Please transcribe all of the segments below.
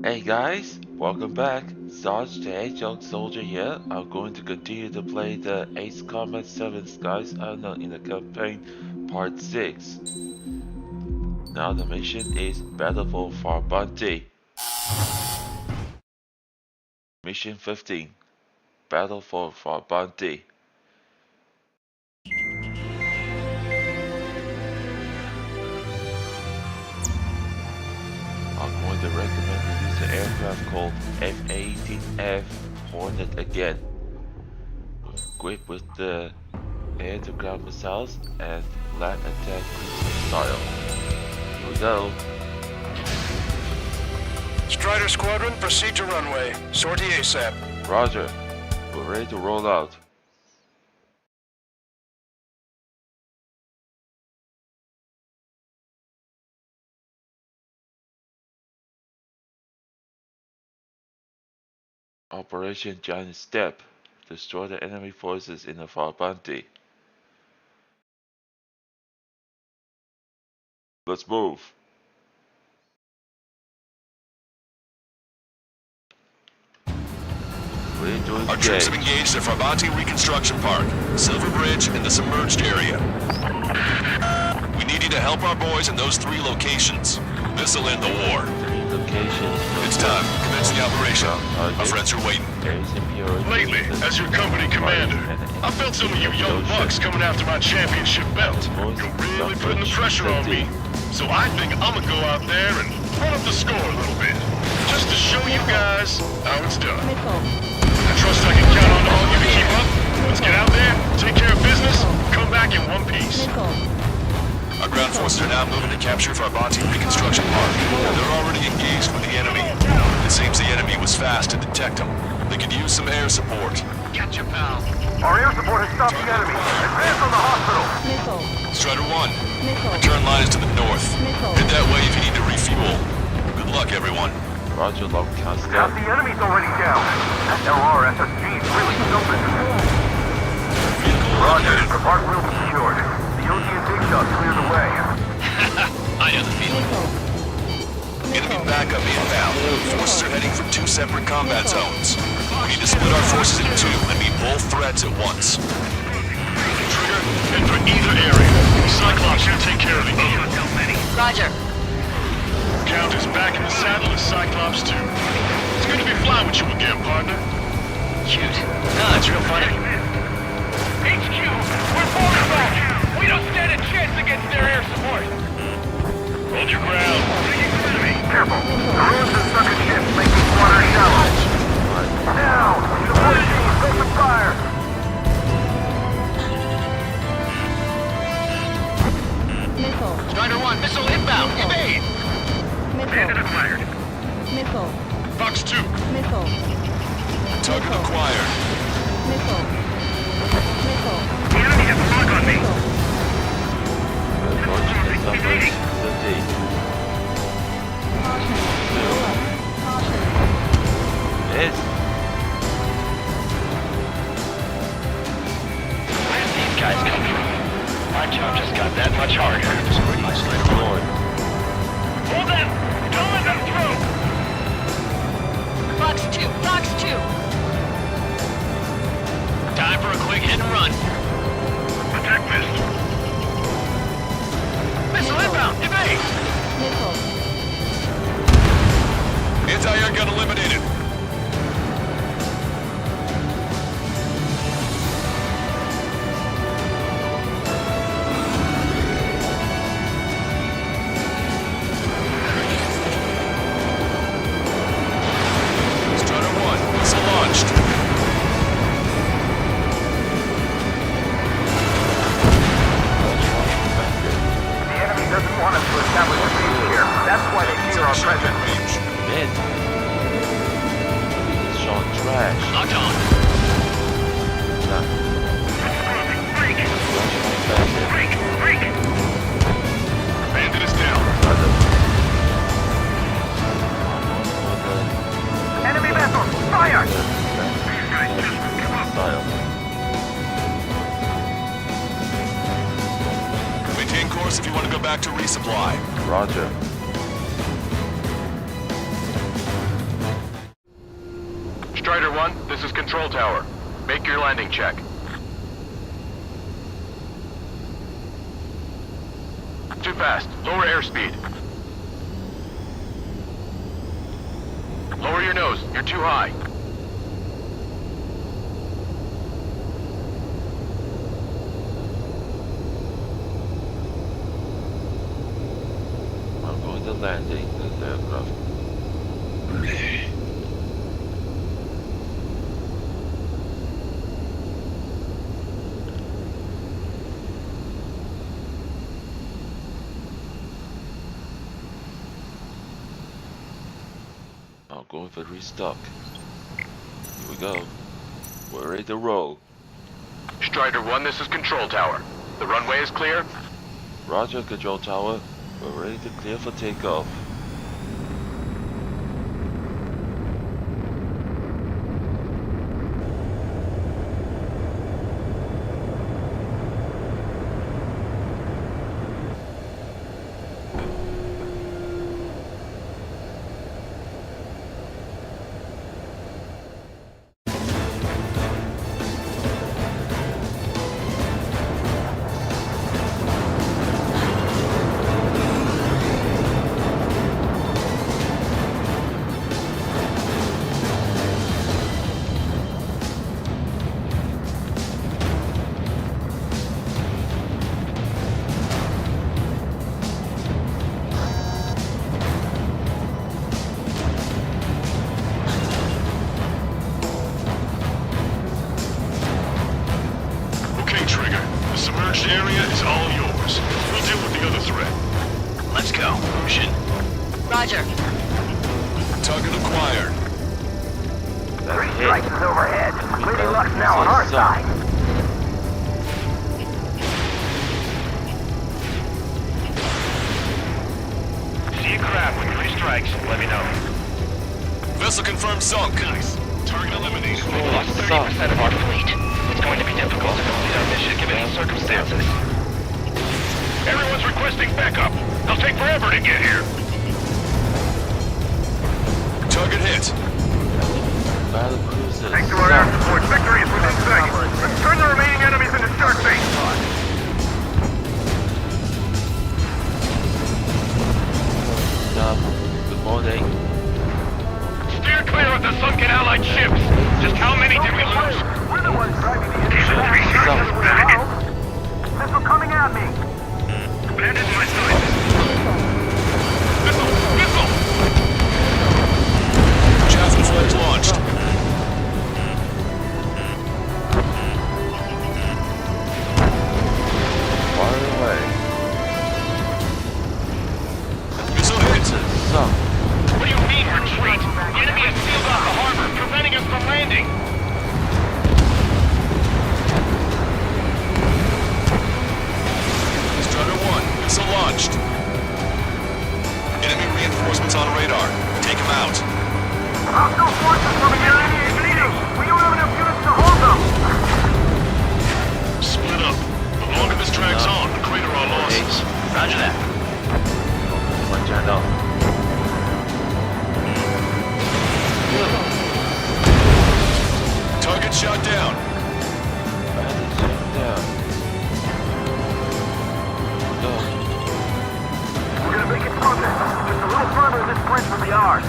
Hey guys, welcome back. Sarge the Hedgehog Soldier here. I'm going to continue to play the Ace Combat 7 Skies Unknown in the campaign part 6. Now the mission is Battle for Farbanti. Mission 15. Battle for Farbanti. I'm going to recommend to use an aircraft called F-18F Hornet again. Equipped with the air-to-ground missiles and land attack cruiser style. Here we go. Strider Squadron, proceed to runway. Sortie ASAP. Roger. We're ready to roll out. Operation Giant Step. Destroy the enemy forces in the Farbanti. Let's move. Our troops have engaged at Farbanti Reconstruction Park, Silver Bridge, and the submerged area. We need you to help our boys in those 3 locations. This'll end the war. 3 locations. It's time. Commence the operation. Our friends are waiting. Lately, as your company commander, I felt some of you young bucks coming after my championship belt. You're really putting the pressure on me. So I think I'm gonna go out there and run up the score a little bit. Just to show you guys how it's done. I trust I can count on all of you to keep up. Let's get out there, take care of business, come back in one piece. Our ground forces are now moving to capture Farbanti Reconstruction Park. They're already engaged with the enemy. It seems the enemy was fast to detect them. They could use some air support. Gotcha, pal. Our air support has stopped the enemy. Advance on the hospital. Strider 1, return line is to the north. Head that way if you need to refuel. Good luck, everyone. Roger, long cast Now the enemy's already down. That LRSSG's really jumping. Roger, the park will be secured. The OG and Big Shot cleared the way. I know the feeling. Enemy backup inbound. Forces are heading from 2 separate combat zones. We need to split our forces in 2 and meet both threats at once. Trigger, head for either area. Cyclops, you take care of the other. Roger. Count is back in the saddle as Cyclops 2. It's good to be flying with you again, partner. Cute. No, it's real funny. HQ, we're falling back. We don't stand a chance against their air support. Hold your ground. Careful. The ruins of sunken ships make these waters shallow. Now, support teams, open fire. Strider 1, missile inbound. Evade. Bandit acquired. Fox 2. Target acquired. The enemy has a lock on me. Yes. Where did these guys come from? My job just got that much harder. Lord. Hold them! Don't let them through! Fox 2. Fox 2. Time for a quick hit and run. Attack missed. Missile inbound! Evade! Anti-air gun eliminated. Strider 1, missile launched. The enemy doesn't want us to establish a base here. That's why they fear our presence. Range. Man. Shot trash. Locked on. Bandit is down. Enemy vessel, fire! Style. Maintain course if you want to go back to resupply. Roger. this is Control Tower. Make your landing check. Too fast. Lower airspeed. Lower your nose. You're too high. I'm going to landing the aircraft. I'm going for restock. Here we go. We're ready to roll. Strider 1, this is Control Tower. The runway is clear? Roger, Control Tower. We're ready to clear for takeoff. Okay, Trigger. The submerged area is all yours. We'll deal with the other threat. Let's go. Motion. Roger. Target acquired. Three That's strikes it. is overhead. Lady Luck's now on our side. See a crab with 3 strikes. Let me know. Vessel confirmed sunk. Nice. Target eliminated. Oh, Lost 30% of our fleet. It's going to be difficult to complete our mission given the circumstances. Everyone's requesting backup. They'll take forever to get here. Target hit. Battle cruiser. Thanks to our air Sunk. support, victory is within sight. Let's turn the remaining enemies into shark bait. Good morning. Steer clear of the sunken Allied ships. Just how many did we lose? We're the ones driving the engine. Missile coming at me. Abandon my sight. Missile! Missile! Javelin flares launched. Far away. Missile hit. Sunk. What do you mean, retreat? The enemy has sealed off the harbor, preventing us from landing. Strider 1, missile launched. Enemy reinforcements on radar. Take them out. Hostile forces coming in. We don't have enough units to hold them. Split up. The longer this drags on, the greater our losses. Roger that. One channel. Target shot down. Battle shut down. Go. We're gonna make it through this. Just a little further, this bridge will be ours.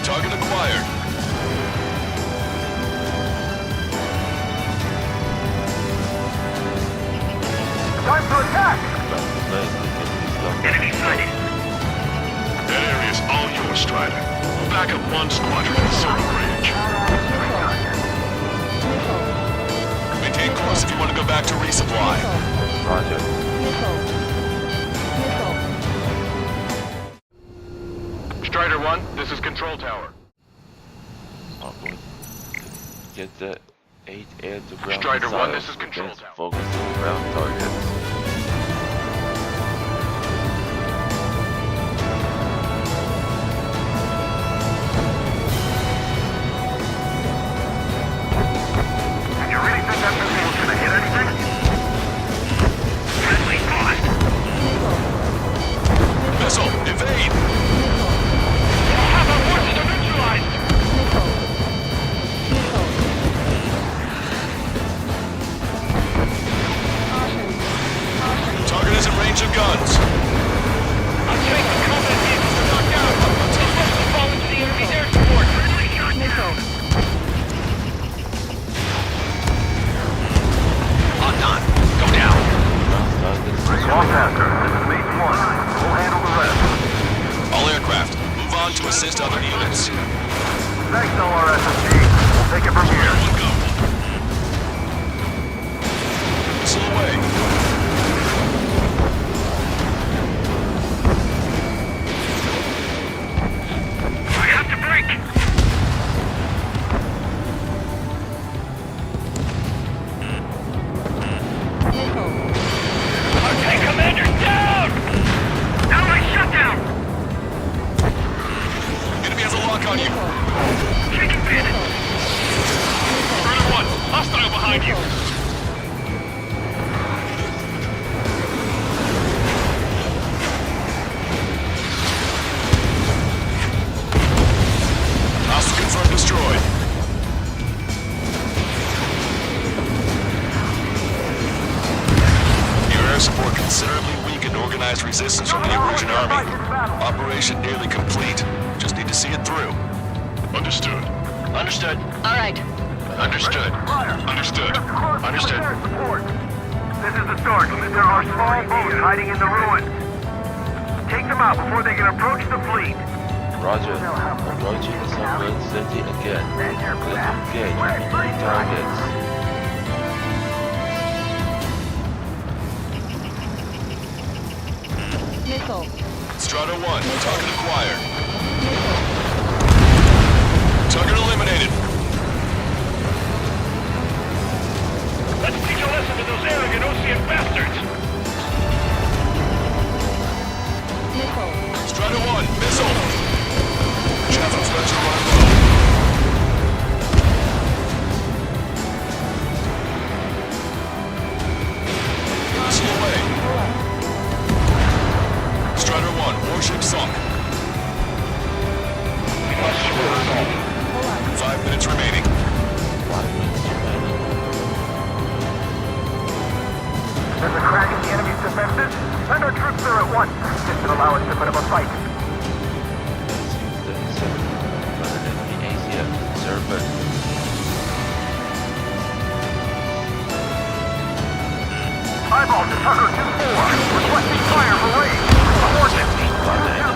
Target acquired. Time to attack. Enemy sighted. That area's all yours, Strider. We'll back up 1 squadron at Silver Bridge. Maintain course if you want to go back to resupply. Roger. Strider 1, this is Control Tower. I'm going to get the 8 air-to-ground Strider 1, this missiles is Control against Tower. focus on ground targets. And you really think that missile was gonna hit on to assist other units. Thanks, LRSSG. We'll take it from here. Missile away. I have to break! Our tank commander's down! Ally shutdown! Enemy has a lock on you. Taking bandit! Further one! Hostile behind you! Hostile confirmed destroyed. Your air support considerably weakened organized resistance from the Erusian army. Operation nearly complete. Just need to see it through. Understood. Understood. All right. Understood. Understood. Understood. Support. This is the Sarge. There are small boats hiding in the ruins. Take them out before they can approach the fleet. Roger. Approaching the submarine city again. Let's engage. Three targets. Missile. Strata 1, target acquired. Target eliminated. Let's teach a lesson to those arrogant Ocean bastards! Missile. Strata 1, missile. Chaffin Spencer run low. Missile away. Strata 1, warship sunk. We must secure us all. 5 minutes remaining. 5 minutes remaining. There's a crack in the enemy's defenses. Send our troops there at once. This should allow us to put up a fight. Another enemy Asia. Servant. Eyeball to Tucker 2-4. Requesting fire for raid. Coordinates.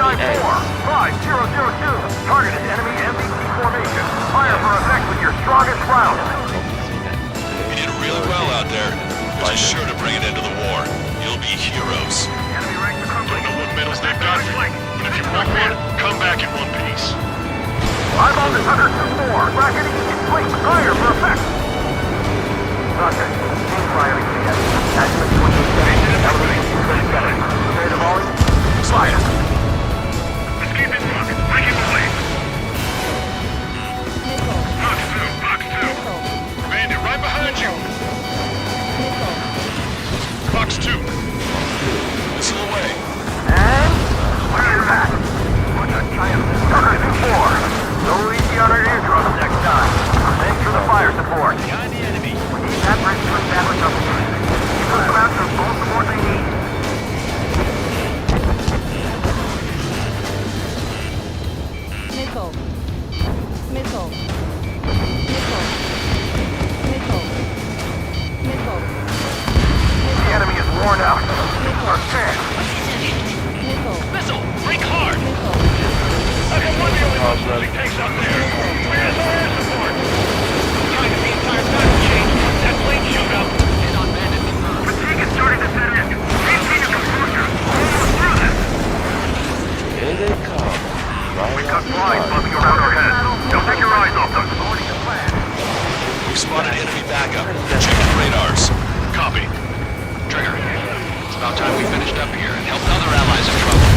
294-5002. Target is enemy MBT formation. Fire for effect with your strongest round. You did really well out there, which is sure to bring an end to the war. You'll be heroes. Enemy right to Don't know what medals they've got for you, but if you broke one, come back in one piece. Eyeball to Tucker 2-4. Bracketing complete. Fire for effect. Roger. Team firing again. Attachment 28. Elevation 237. Prepare to volley. Fire. Escape in lock. Break him away. Missile. Box 2. Missile. Bandit, right behind you. Missile. Box 2. Missile away. And fire back. Tucker 2-4. No easy on our eardrums next time. Thanks for the fire support. Behind the enemy. We need that bridge to establish up here. Keep us out to full support they need. Missile. Missile. Missile. Missile. Missile. The enemy is worn out. Our chance. Missile. Missile! Break hard! Missile. How come we're the only ones losing tanks out there? Where's our air support? Time the entire battle change. That plane showed up. Head on bandit. Fatigue is starting to set in. Maintain your composure. Almost through this. Here they come. Right We've on got the flies mark. bumping around our heads. Don't take your eyes off them. We've spotted enemy backup. Check the radars. Copy. Trigger. It's about time we finished up here and helped other allies in trouble.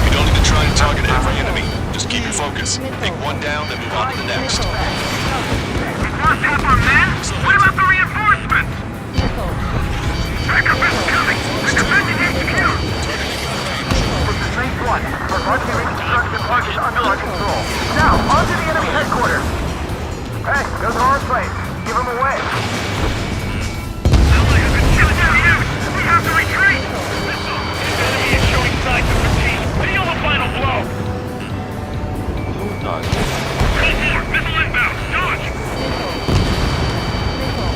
You don't need to try and target every enemy. Just keep your focus. Take one down, then move on to the next. We first have our men? What about the reinforcements? Missile. Backup is coming. We're defending HQ. This is phase 1. Our marching reconstruction park is under our control. Now, on to the enemy headquarters. Hey, those are our place. Give them away. Ally has been killed down here! We have to retreat! Missile! This enemy is showing signs of fatigue. Deal the final blow! Hold on. Call forward! Missile inbound! Dodge! Missile.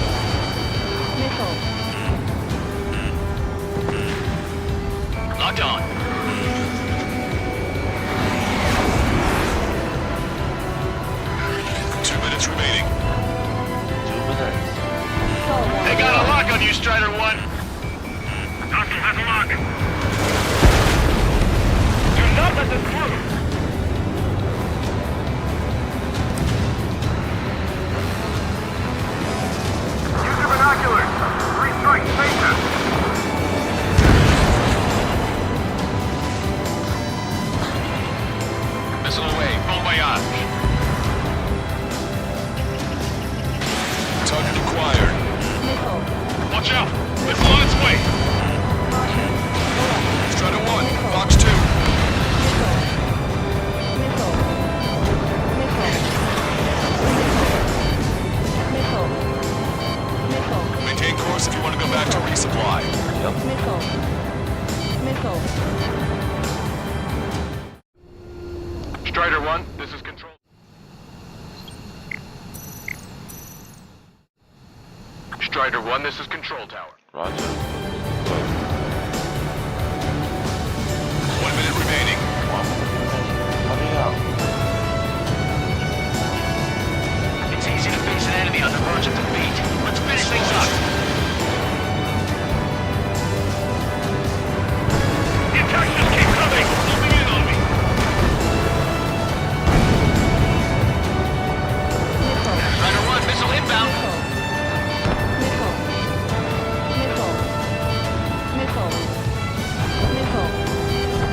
Missile. Locked on. voyage. Target acquired. Missile. Watch out! Missile on its way! Caution. Alert. Strider 1, box 2. Missile. Missile. Missile. Missile. Maintain course if you want to go back to resupply. Missile. Missile. Strider 1, this is control. Strider 1, this is control tower. Roger. 1 minute remaining. Hurry up. It's easy to face an enemy on the verge of defeat. Let's finish things up. The attack just keep coming. Moving in on me. Strider 1, missile inbound. Missile. Missile. Missile. Missile.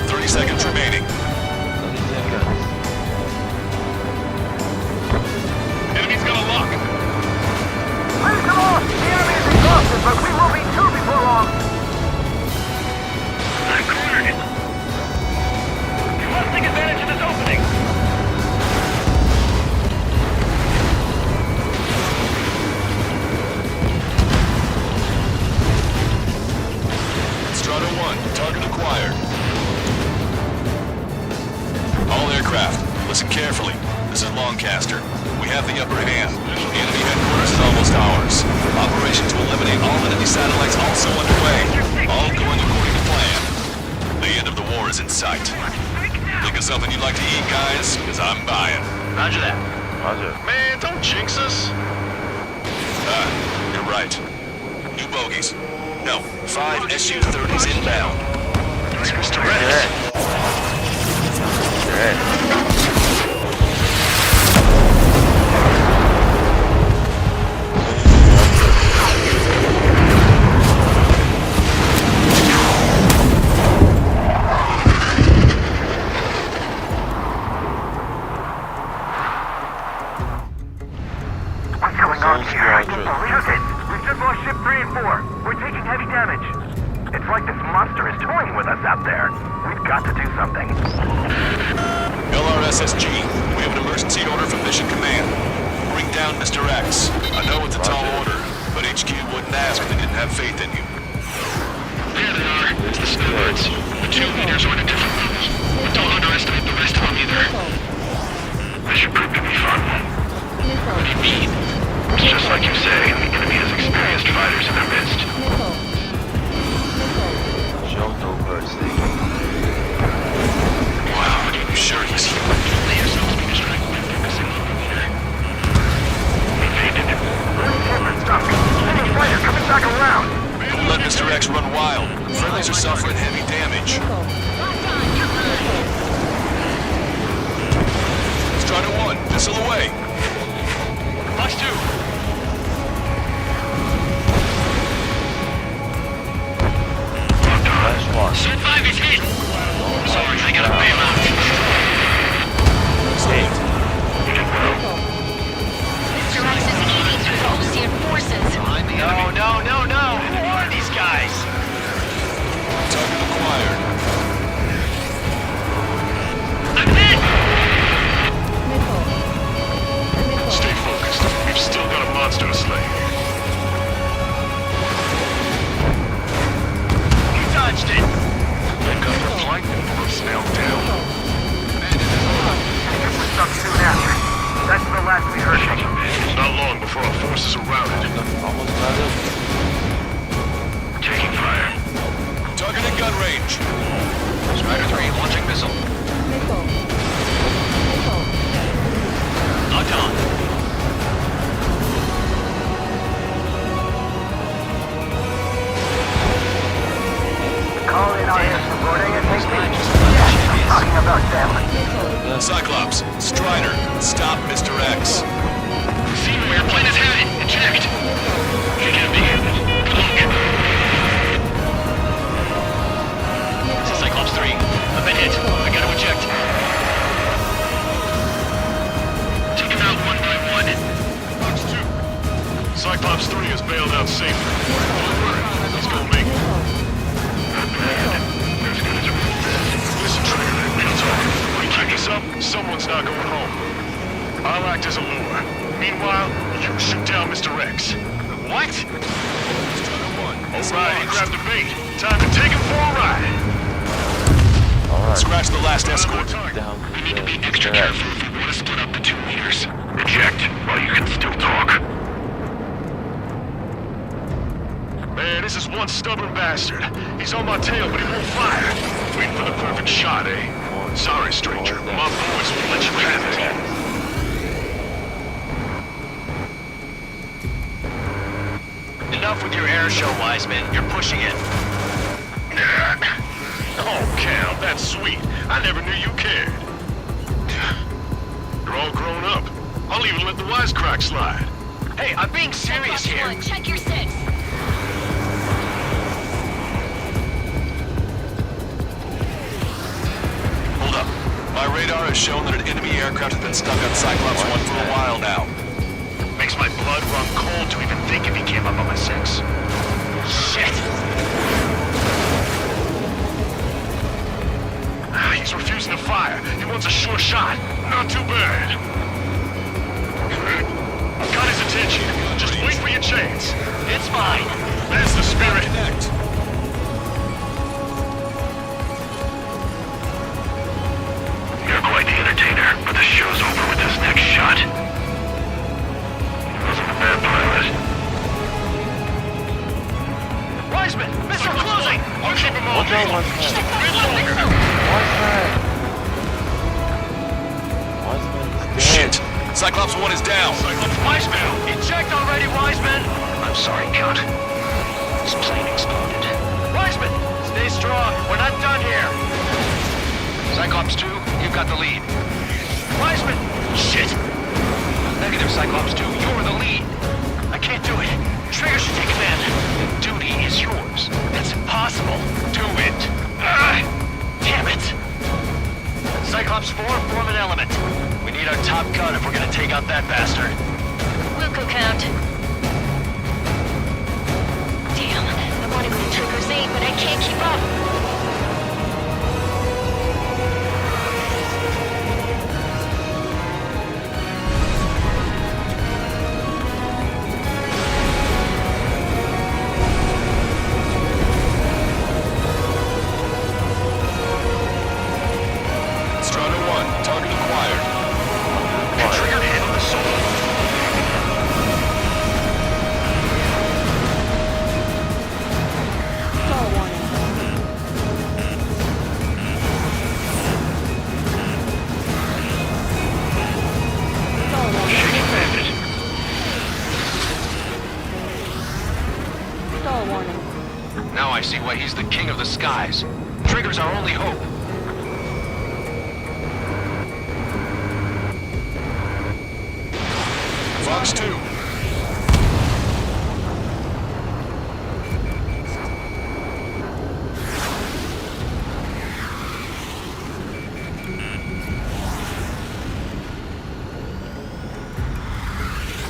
30 seconds remaining. 30 seconds. Enemy's got a lock. Please come on! The enemy is exhausted, but we will be too before long. I'm cornered. You must take advantage of this opening. Strider 1, target acquired. All aircraft, listen carefully. This is Lancaster. We have the upper hand. The enemy headquarters is almost ours. Operation to eliminate all enemy satellites also underway. All going according to plan. The end of the war is in sight. Think of something you'd like to eat, guys? Because I'm buying. Roger that. Roger. Man, don't jinx us. You're right. New bogies. No, 5 Su-30s inbound. It's Mr. Red. What's going on here? I can't believe it. We've just lost ship 3 and 4. We're taking heavy damage. It's like this monster is toying with us out there. We've got to do something. LRSSG, we have an emergency order from Mission Command. Bring down Mr. X. I know it's a tall order, but HQ wouldn't ask if they didn't have faith in you. There they are. It's the snowbirds. The 2 leaders are at a different level. But don't underestimate the rest of them either. This should prove to be fun. What do you mean? It's just like you say, the enemy has experienced fighters in their midst. Missile. Missile. Show no mercy. Wow, are you sure he's human? They yourselves be distracted by focusing on the leader. Evaded. Stuck. Enemy fighter coming back around. Don't let Mr. X run wild. Friendlies are suffering heavy damage. Strider 1, missile away. Box 2. Flash one. Sub 5 is hit. Sorry, I gotta bail out. Saved. You did well. Mr. X is aiming through the Osean forces. Behind the enemy. No. Who are these guys? Target acquired. I'm hit! Missile. Missile. Stay focused. We've still got a monster to slay. You dodged it. They've got their flight envelopes nailed down. We're stuck soon after. That's the last we heard from them. Not long before our forces are routed. Almost got it. Taking fire. Target at gun range. Strider 3, launching missile. Missile. Missile. Locked on. Call in on air support This ASAP. man just champions. Talking about them. Cyclops, Strider, stop Mr. X. See where your plane is headed. Eject. You can't be hit. Good luck. This is Cyclops 3. I've been hit. I gotta eject. someone's not going home. I'll act as a lure. Meanwhile, you shoot down Mr. X. What? Alright, he grabbed the bait. Time to take him for a ride. Alright, Scratch the last escort. down We need to be the extra careful if we want to split up the 2 meters. Eject while you can still talk. Man, this is one stubborn bastard. He's on my tail, but he won't fire. Waiting for the perfect shot, eh? Sorry, stranger. My boys won't let you have it. Enough with your air show, Wiseman. You're pushing it. Oh, Cal, that's sweet. I never knew you cared. You're all grown up. I'll even let the wisecrack slide. Hey, I'm being serious here. One, check your six. Hold up. My radar has shown that an enemy aircraft has been stuck on Cyclops 1 for a while now. Makes my blood run cold to even think if he came up on my six. Shit! He's refusing to fire. He wants a sure shot. Not too bad. Got his attention. Just wait for your chance. It's mine. That's the spirit. Connect. You're quite the entertainer, but the show's over with this next shot. Wasn't a bad pilot. Wiseman, missile closing! I'll keep him on. Watch out, Wiseman. Reload. Wiseman! Wiseman is dead. Shit! Cyclops 1 is down. Wiseman! Eject already, Wiseman! I'm sorry, Count. This plane exploded. Wiseman! Stay strong. We're not done here. Cyclops 2, you've got the lead. Wiseman! Shit! Negative, Cyclops 2. You're the lead. I can't do it. Trigger should take command. The duty is yours. That's impossible. Do it. Damn it! Cyclops 4, form an element. We need our top gun if we're gonna take out that bastard. Luco count. Damn, I want to go to Trigger's 8, but I can't keep up. Strider 1, target acquired. Trigger handle the soul. Stall warning. Stall warning. Shaking bandit. Stall warning. Now I see why he's the king of the skies. Trigger's our only hope. Fox 2.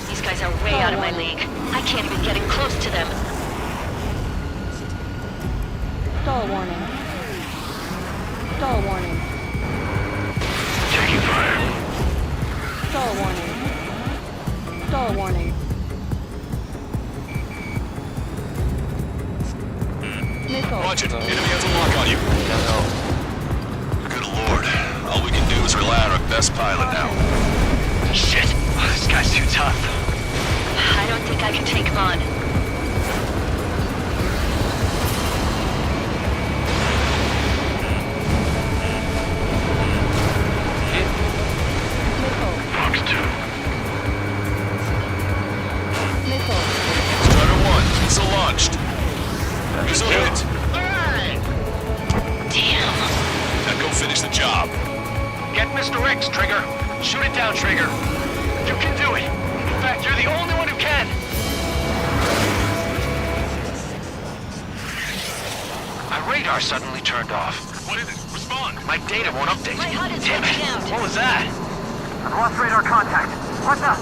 These guys are way out of my league. I can't even get in close to them. Stall warning. Stall warning. Taking fire. Stall warning. Stall warning. Missile. Watch it. Enemy has a lock on you. Good lord. All we can do is rely on our best pilot now. Shit! This guy's too tough. I don't think I can take him on. Missile. Fox 2. Missile. Strider 1, missile launched. Missile hit. Damn. Now go finish the job. Get Mr. X, Trigger. Shoot it down, Trigger. You can do it. In fact, you're the only one who can. My radar suddenly turned off. What is it? Respond. My data won't update. My HUD is Damn it. working out. What was that? I've lost radar contact. What's up?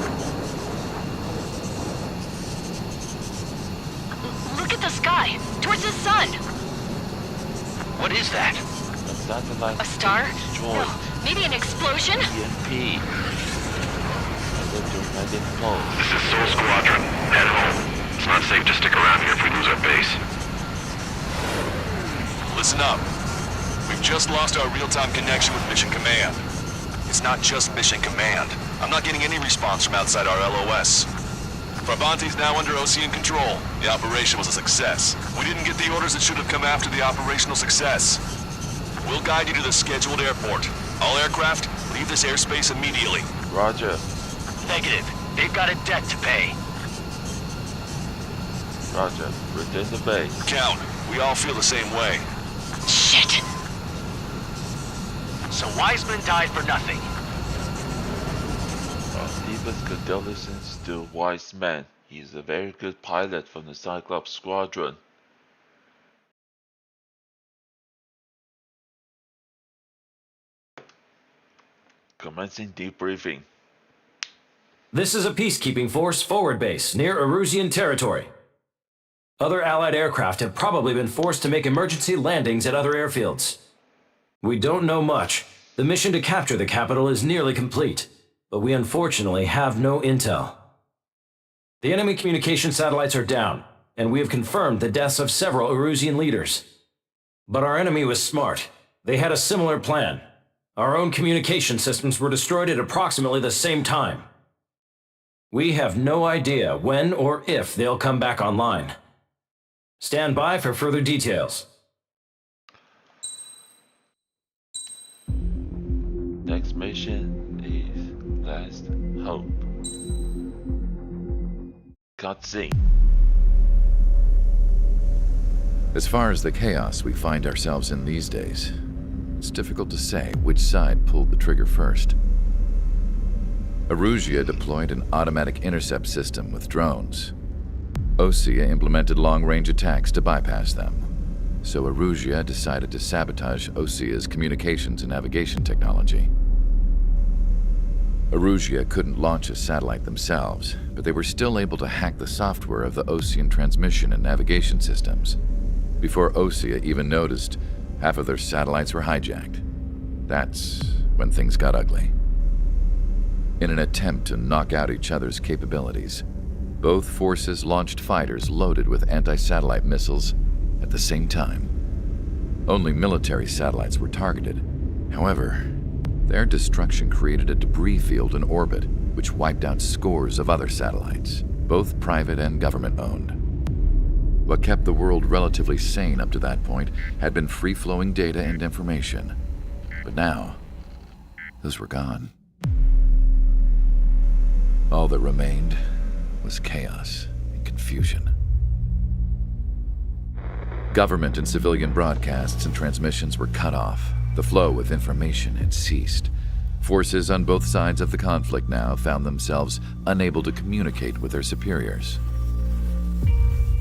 Look at the sky. Towards the sun. What is that? The satellite A star? destroyed. No, Maybe an explosion? EMP. Electromagnetic pulse. This is Soul Squadron. Head home. It's not safe to stick around here if we lose our base. Listen up. We've just lost our real-time connection with Mission Command. It's not just Mission Command. I'm not getting any response from outside our LOS. Brabante's now under Ocean control. The operation was a success. We didn't get the orders that should have come after the operational success. We'll guide you to the scheduled airport. All aircraft, leave this airspace immediately. Roger. Negative. They've got a debt to pay. Roger. Return to base. Count, we all feel the same way. Shit. So Wiseman died for nothing. Our deepest condolences to Wise Man. He's a very good pilot from the Cyclops Squadron. Commencing debriefing. This is a peacekeeping force forward base near Erusian territory. Other Allied aircraft have probably been forced to make emergency landings at other airfields. We don't know much. The mission to capture the capital is nearly complete, but we unfortunately have no intel. The enemy communication satellites are down, and we have confirmed the deaths of several Erusian leaders. But our enemy was smart. They had a similar plan. Our own communication systems were destroyed at approximately the same time. We have no idea when or if they'll come back online. Stand by for further details. Next mission is Last Hope. Cutscene. As far as the chaos we find ourselves in these days, it's difficult to say which side pulled the trigger first. Erusia deployed an automatic intercept system with drones. Osea implemented long-range attacks to bypass them. So Erusia decided to sabotage Osea's communications and navigation technology. Erusia couldn't launch a satellite themselves, but they were still able to hack the software of the Osean transmission and navigation systems. Before Osea even noticed, half of their satellites were hijacked. That's when things got ugly. In an attempt to knock out each other's capabilities, both forces launched fighters loaded with anti-satellite missiles at the same time. Only military satellites were targeted. However, their destruction created a debris field in orbit, which wiped out scores of other satellites, both private and government-owned. What kept the world relatively sane up to that point had been free-flowing data and information. But now, those were gone. All that remained was chaos and confusion. Government and civilian broadcasts and transmissions were cut off. The flow of information had ceased. Forces on both sides of the conflict now found themselves unable to communicate with their superiors.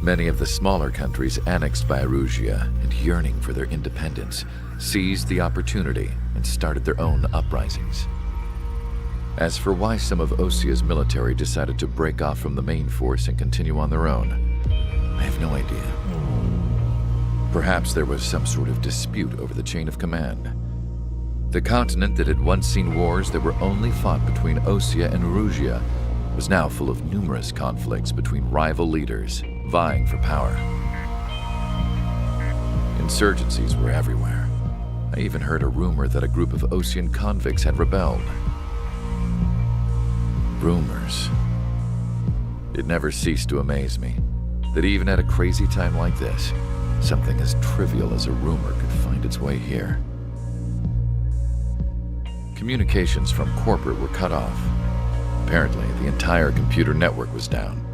Many of the smaller countries annexed by Erusia and yearning for their independence seized the opportunity and started their own uprisings. As for why some of Osea's military decided to break off from the main force and continue on their own, I have no idea. Perhaps there was some sort of dispute over the chain of command. The continent that had once seen wars that were only fought between Osea and Erusia was now full of numerous conflicts between rival leaders vying for power. Insurgencies were everywhere. I even heard a rumor that a group of Osean convicts had rebelled. Rumors. It never ceased to amaze me that even at a crazy time like this, something as trivial as a rumor could find its way here. Communications from corporate were cut off. Apparently, the entire computer network was down.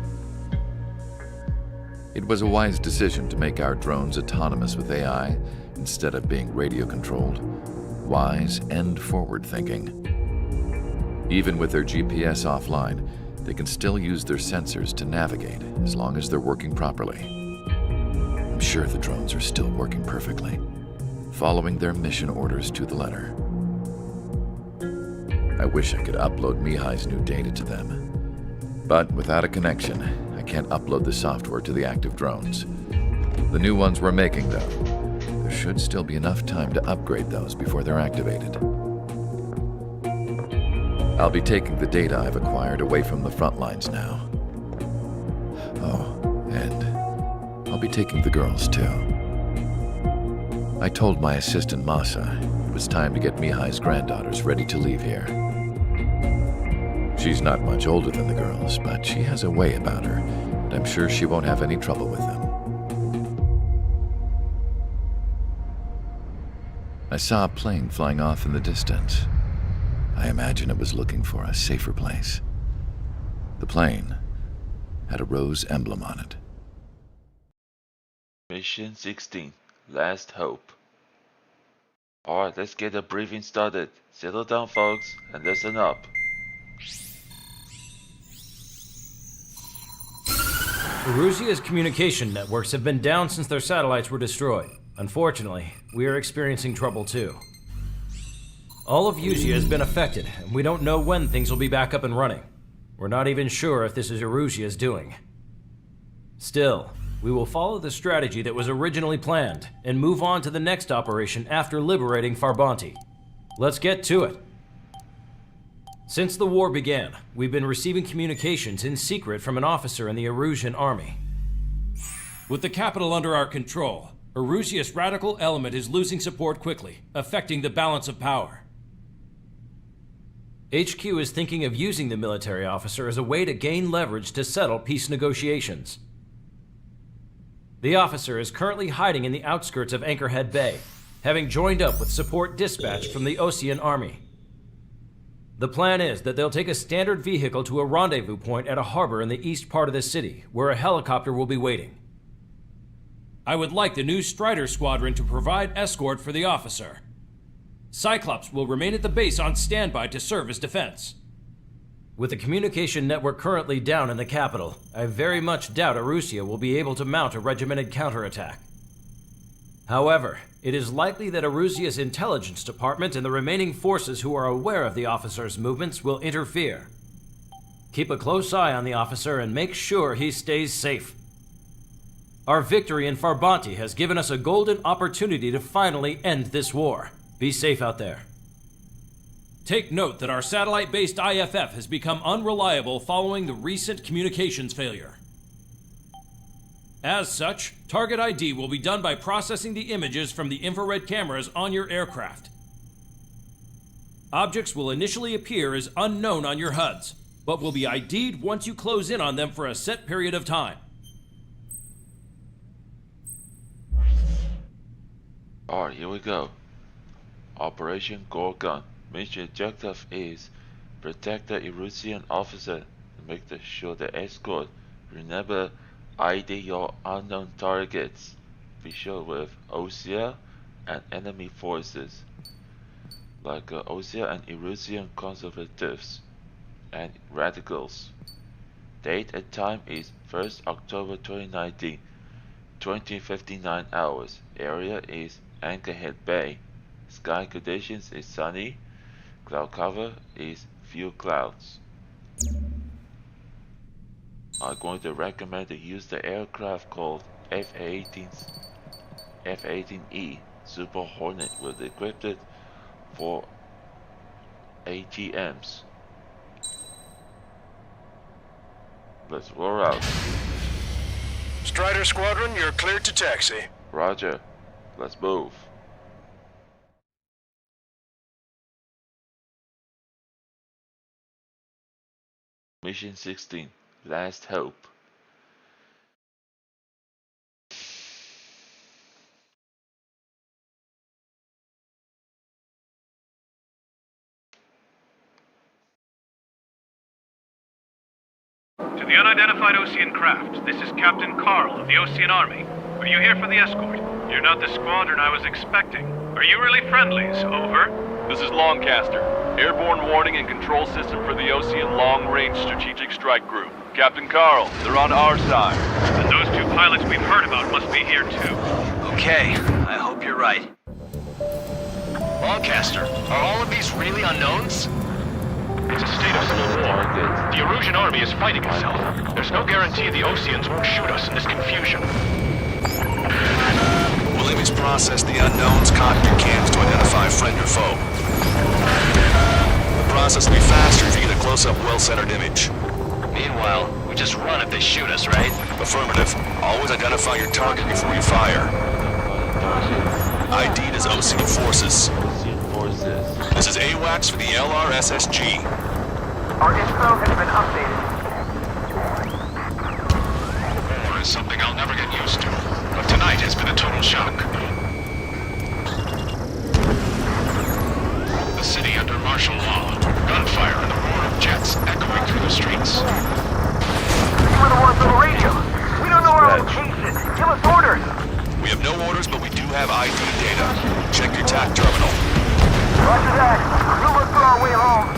It was a wise decision to make our drones autonomous with AI instead of being radio-controlled. Wise and forward-thinking. Even with their GPS offline, they can still use their sensors to navigate as long as they're working properly. I'm sure the drones are still working perfectly, following their mission orders to the letter. I wish I could upload Mihai's new data to them. But without a connection, I can't upload the software to the active drones. The new ones we're making, though, there should still be enough time to upgrade those before they're activated. I'll be taking the data I've acquired away from the front lines now. Oh, and I'll be taking the girls too. I told my assistant Masa it was time to get Mihai's granddaughters ready to leave here. She's not much older than the girls, but she has a way about her, and I'm sure she won't have any trouble with them. I saw a plane flying off in the distance. I imagine it was looking for a safer place. The plane had a rose emblem on it. Mission 16. Last Hope. Alright, let's get the briefing started. Settle down, folks, and listen up. Erusia's communication networks have been down since their satellites were destroyed. Unfortunately, we are experiencing trouble too. All of Erusia has been affected, and we don't know when things will be back up and running. We're not even sure if this is Erusia's doing. Still, we will follow the strategy that was originally planned, and move on to the next operation after liberating Farbanti. Let's get to it. Since the war began, we've been receiving communications in secret from an officer in the Erusian army. With the capital under our control, Erusia's radical element is losing support quickly, affecting the balance of power. HQ is thinking of using the military officer as a way to gain leverage to settle peace negotiations. The officer is currently hiding in the outskirts of Anchorhead Bay, having joined up with support dispatched from the Osean army. The plan is that they'll take a standard vehicle to a rendezvous point at a harbor in the east part of the city, where a helicopter will be waiting. I would like the new Strider Squadron to provide escort for the officer. Cyclops will remain at the base on standby to serve as defense. With the communication network currently down in the capital, I very much doubt Erusia will be able to mount a regimented counterattack. However, it is likely that Erusia's intelligence department and the remaining forces who are aware of the officer's movements will interfere. Keep a close eye on the officer and make sure he stays safe. Our victory in Farbanti has given us a golden opportunity to finally end this war. Be safe out there. Take note that our satellite-based IFF has become unreliable following the recent communications failure. As such, target ID will be done by processing the images from the infrared cameras on your aircraft. Objects will initially appear as unknown on your HUDs, but will be ID'd once you close in on them for a set period of time. Alright, here we go. Operation Gorgon. Mission objective is protect the Erusian officer and make sure the escort. Remember, ID your unknown targets. Be sure with Osea and enemy forces like Osea and Erusian conservatives and radicals. Date and time is 1st October 2019, 20:59 hours. Area is Anchorhead Bay. Sky conditions is sunny. Cloud cover is few clouds. I'm going to recommend to use the aircraft called F-18E Super Hornet with equipped for ATMs. Let's roll out. Strider Squadron, you're cleared to taxi. Roger. Let's move. Mission 16. Last Hope. To the unidentified Osean craft, this is Captain Carl of the Osean Army. Are you here for the escort? You're not the squadron I was expecting. Are you really friendlies? Over. This is Longcaster. Airborne warning and control system for the Osean Long-Range Strategic Strike Group. Captain Carl, they're on our side. And those two pilots we've heard about must be here too. Okay, I hope you're right. Longcaster, are all of these really unknowns? It's a state of civil war. The Erusian army is fighting itself. There's no guarantee the Oseans won't shoot us in this confusion. We'll image process the unknowns, cockpit cams to identify friend or foe. The process will be faster if you get a close-up, well-centered image. Meanwhile, we just run if they shoot us, right? Affirmative. Always identify your target before you fire. ID'd as Ocean Forces. Ocean Forces. This is AWACS for the LRSSG. Our info has been updated. War is something I'll never get used to, but tonight has been a total shock. The city under martial law, gunfire and the roar of jets echoing through the streets. You were the ones on the radio. We don't know our location. Give us orders. We have no orders, but we do have ID data. Check your TAC terminal. Roger that. We'll look for our way home.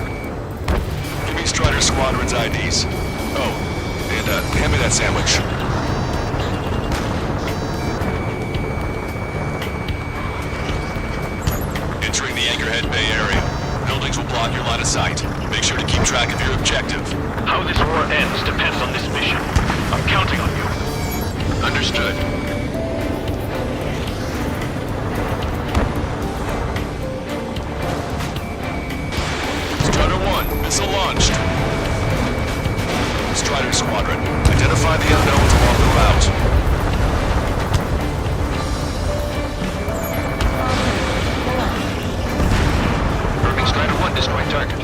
Give me Strider Squadron's IDs. Oh, and hand me that sandwich. Entering the Anchorhead Bay area. Buildings will block your line of sight. Make sure to keep track of your objective. How this war ends depends on this mission. I'm counting on you. Understood. Strider 1, missile launched. Strider Squadron, identify the unknowns along the route. Strider 1 destroying target.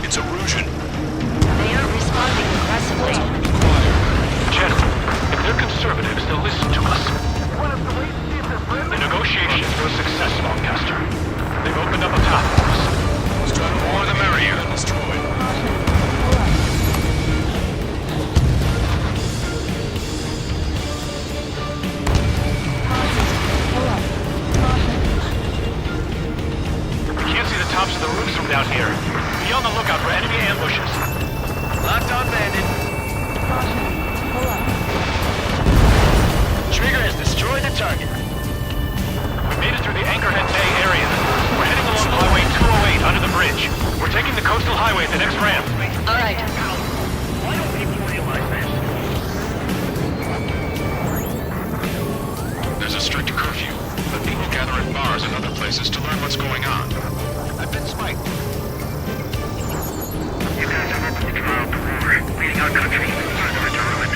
It's Erusian. They are responding aggressively. General, if they're conservatives, they'll listen to us. The negotiations were a success, Lancaster. They've opened up a path for us. The more the merrier. Destroyed. We can't see the tops of the roofs from down here. Be on the lookout for enemy ambushes. Locked on bandit. Trigger has destroyed the target. We made it through the Anchorhead Bay area. We're heading along Highway 208 under the bridge. We're taking the coastal highway at the next ramp. All right. Why don't people realize this? There's a strict curfew, but people gather at bars and other places to learn what's going on. I've been spiked. You guys are up to the trial for war, leading our country further into ruin.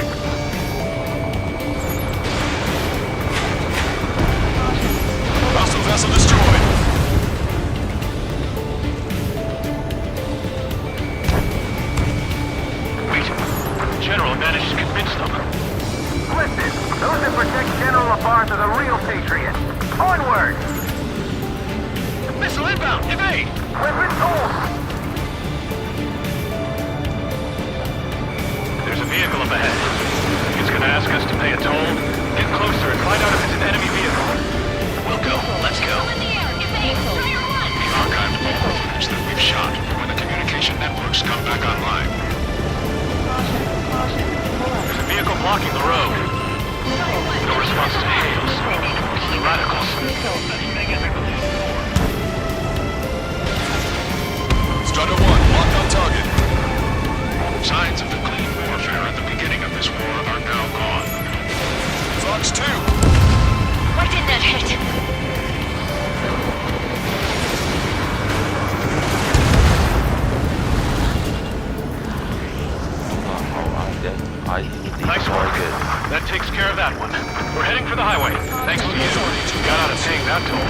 Hostile vessel destroyed. Wait. General managed to convince them. Listen, those that protect General Labarthe are the real patriots. Onward! Missile inbound! Evade! Weapons hold! There's a vehicle up ahead. It's gonna ask us to pay a toll. Get closer and find out if it's an enemy vehicle. We'll go. Let's go. We've archived all the footage that we've shot when the communication networks come back online. There's a vehicle blocking the road. No response to hails. The radicals. Strider 1, locked on target. Signs of the clean warfare at the beginning of this war are now gone. Fox 2. Why didn't that hit? Nice work. That takes care of that one. We're heading for the highway. Thanks to you. You got out of paying that toll.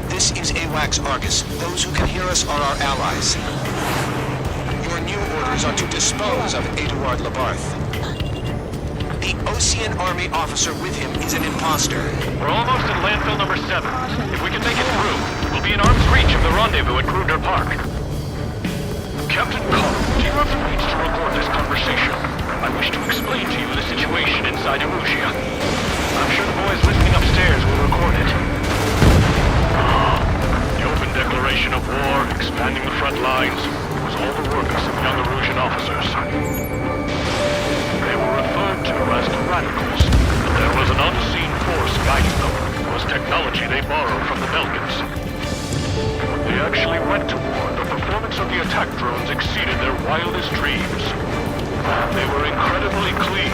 This is AWACS Argus. Those who can hear us are our allies. Your new orders are to dispose of Eduard Labarthe. The Ocean Army officer with him is an imposter. We're almost at landfill number 7. If we can make it through, we'll be in arm's reach of the rendezvous at Kruger Park. Captain Carl, do you have the means to record this conversation? I wish to explain to you the situation inside Erusia. I'm sure the boys listening upstairs will record it. The open declaration of war, expanding the front lines, was all the work of some young Erusian officers. They were referred to as the radicals, but there was an unseen force guiding them. It was technology they borrowed from the Belgians. They actually went to war attack drones exceeded their wildest dreams. They were incredibly clean,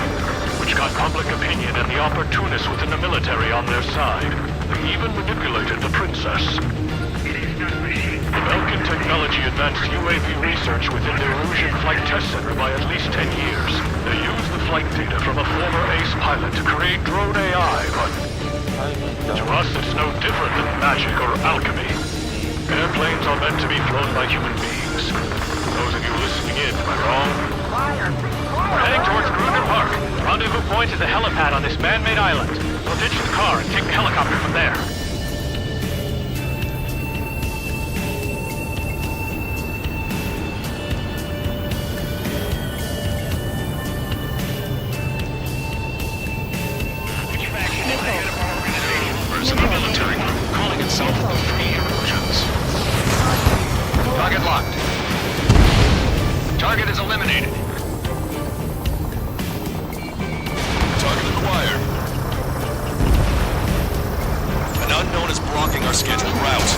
which got public opinion and the opportunists within the military on their side. They even manipulated the princess. Belkin Technology advanced UAV research within the Erusian Flight Test Center by at least 10 years. They used the flight data from a former ace pilot to create drone AI, but to us it's no different than magic or alchemy. Airplanes are meant to be flown by human beings. Those of you listening in, am I wrong? We're heading towards Gruner Park. Rendezvous point is a helipad on this man-made island. We'll ditch the car and take the helicopter from there. Members of the military group calling itself the Free Erosions. Target locked. Target is eliminated. Target acquired. An unknown is blocking our scheduled route.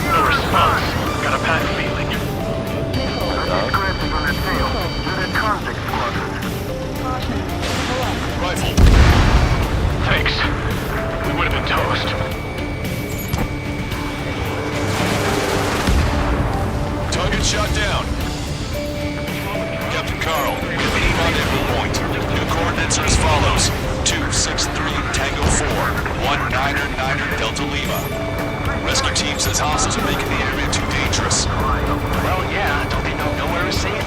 No response. Got a bad feeling. Scratching on their tail. Unit convict squadron. Rifle. Thanks. We would have been toast. Target shot down. Captain Carl, rendezvous point. New coordinates are as follows. 263 Tango 4, 1999 Delta Lima. Rescue team says hostiles are making the area too dangerous. Well, yeah, don't they know nowhere is safe?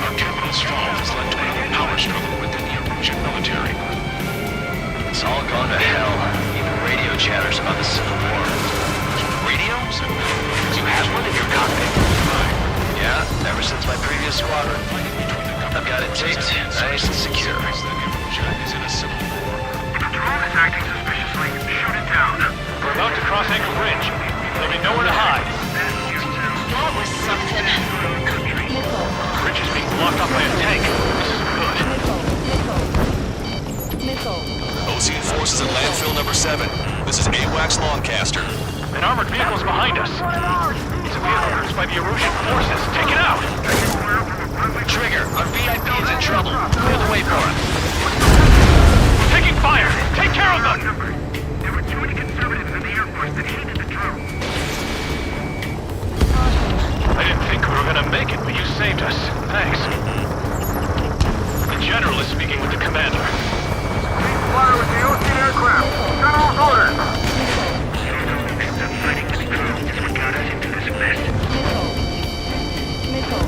Our capital's fall has led to a power struggle within the Erusian military. It's all gone to hell. Even radio chatters about the Civil War. Radios? You have one in your cockpit? Yeah, ever since my previous squadron. I've got it taped, nice and secure. Is in a civil war. If the drone is acting suspiciously, shoot it down. We're about to cross Anchor Bridge. There'll be nowhere to hide. That was something. The bridge is being blocked off by a tank. This is good. Missile. Ocean forces at landfill number 7. This is AWACS Longcaster. An armored vehicle is behind us. It's a vehicle used by the Erusian forces. Take it out! Trigger, our VIP is in trouble. Clear the way for him. We're taking fire! Take care of them! There were too many conservatives in the Air Force that hated the drone. I didn't think we were gonna make it, but you saved us. Thanks. The General is speaking with the commander. Fire with the Ocean aircraft. General's orders. Fighting with drones is what got us into this mess. Missile.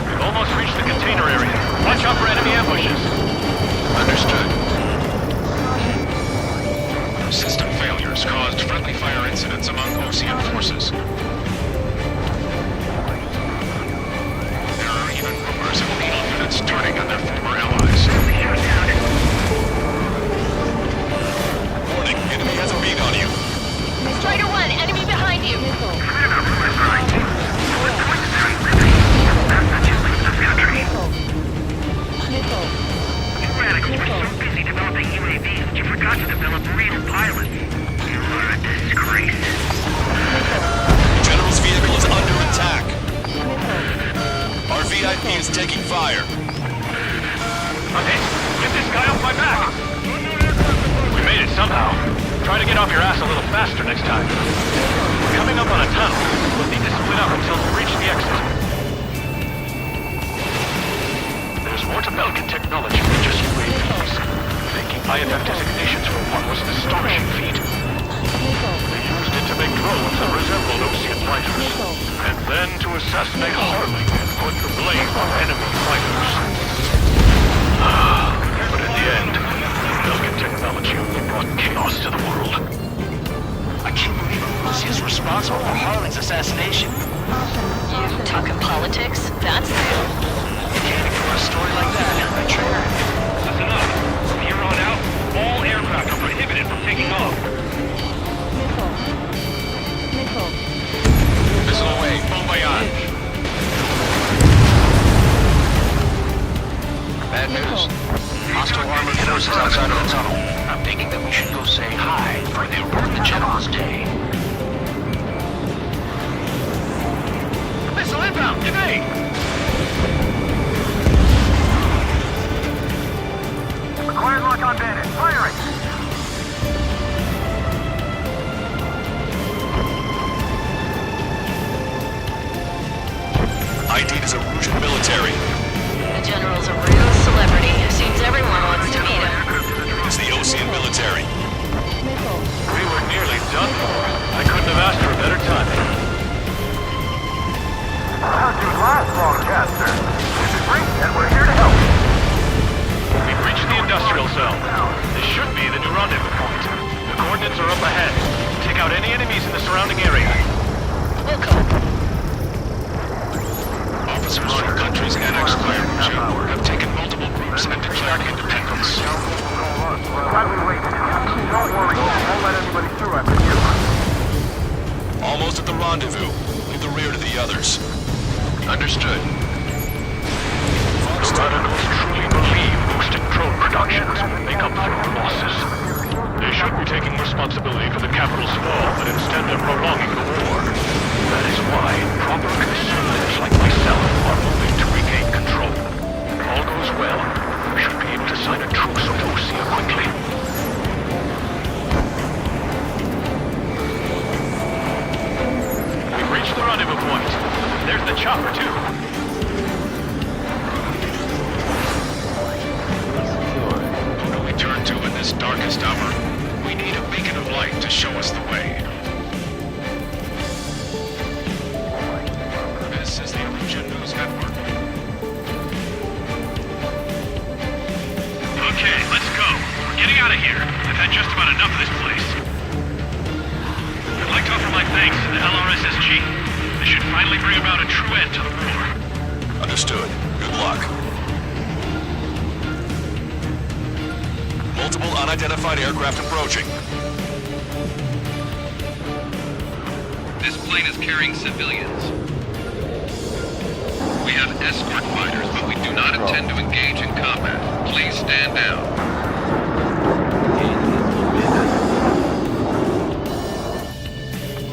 We've almost reached the container area. Watch out for enemy ambushes. Understood. System failures caused friendly fire incidents among Ocean forces. There are even rumors of lethal units turning on their former allies. Warning, enemy has a beat on you. Strider 1, enemy behind you. You radicals were so busy developing UAVs that you forgot to develop real pilots. You are a disgrace. General's vehicle is under attack. Our VIP is taking fire. Okay, get this guy off my back! We made it somehow. Try to get off your ass a little faster next time. We're coming up on a tunnel. We'll need to split up until we reach the exit. There's more to Belkin technology than just UAVs. Making IFF designations for one was an astonishing feat. They used it to make drones that resembled Ocean fighters. And then to assassinate Harley and put the blame on enemy fighters. But in the end, Belkin technology only brought chaos to the world. I can't believe Lucy is responsible for Harling's assassination. You talking politics? That's new. You can't ignore a story like that, right, Trigger? That's enough. From here on out, all aircraft are prohibited from taking off. Missile. Missile away, bon voyage. Bad news. Hostile armored forces outside of the tunnel. for the Award the General's Day. Missile inbound! Evade! Acquired lock on bandit. Firing! ID'd as a Rougean military. The General's a real celebrity. Seems everyone wants to meet him. It's the Ocean military. We were nearly done for. I couldn't have asked for a better timing. How'd you last, Longcaster? This is Reed, and we're here to help. We've reached the industrial zone. This should be the new rendezvous point. The coordinates are up ahead. Take out any enemies in the surrounding area. Wilco. Officers from countries annexed by Rouge have taken multiple groups and declared independence. Glad we waited. Don't worry, we won't let anybody through after you. Almost at the rendezvous. Leave the rear to the others. Understood. The radicals truly believe boosted drone productions will make up for our losses. They should be taking responsibility for the capital's fall, but instead they're prolonging the war. That is why proper conservatives like myself are moving to regain control. If all goes well, we should be able to sign a truce with Osea quickly. We've reached the rendezvous point. There's the chopper, too. Who do we turn to in this darkest hour? We need a beacon of light to show us the way. This is the Rougean News Network. Okay, let's go. We're getting out of here. I've had just about enough of this place. I'd like to offer my thanks to the LRSSG. This should finally bring about a true end to the war. Understood. Good luck. Multiple unidentified aircraft approaching. This plane is carrying civilians. We have escort fighters, but we do not intend to engage in combat. Please stand down.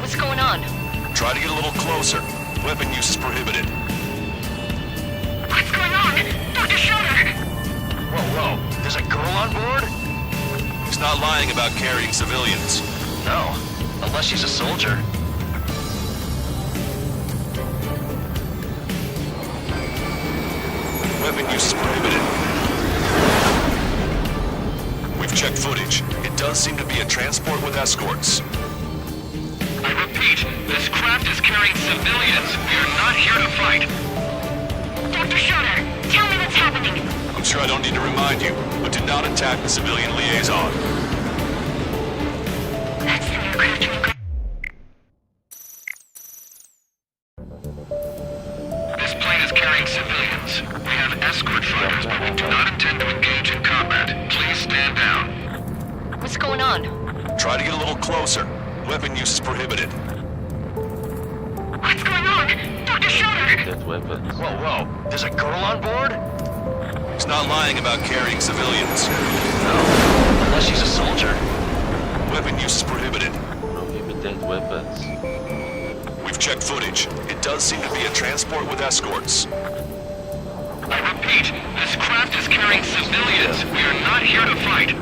What's going on? Try to get a little closer. Weapon use is prohibited. What's going on? Dr. Schroeder! Whoa. There's a girl on board? He's not lying about carrying civilians. No. Unless she's a soldier. Weapon use is prohibited. We've checked footage. It does seem to be a transport with escorts. I repeat, this craft is carrying civilians. We are not here to fight. Dr. Schroeder, tell me what's happening. I'm sure I don't need to remind you, but do not attack the civilian liaison. That's the aircraft we got. This plane is carrying civilians. We have escort fighters, but we do not intend to engage in combat. Please stand down. What's going on? Try to get a little closer. Weapon use is prohibited. What's going on? Dr. Schroeder! Dead weapons. Whoa. There's a girl on board? He's not lying about carrying civilians. No. Unless she's a soldier. Weapon use is prohibited. Prohibited weapons. We've checked footage. It does seem to be a transport with escorts. I repeat, this craft is carrying civilians. We are not here to fight.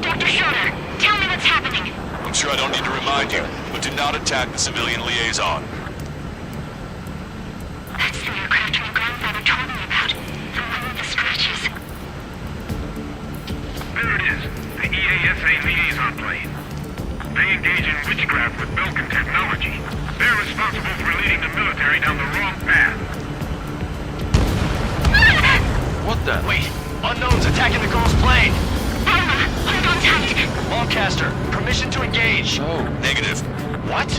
Dr. Schroeder, tell me what's happening. I'm sure I don't need to remind you, but do not attack the civilian liaison. That's the aircraft my grandfather told me about. The one with the scratches. There it is. The EASA liaison plane. They engage in witchcraft with Belkin technology. They're responsible for leading the military down the wrong path. What the? Wait. Unknowns attacking the girl's plane. Alma, hold on tight. Longcaster, permission to engage. No. Negative. What?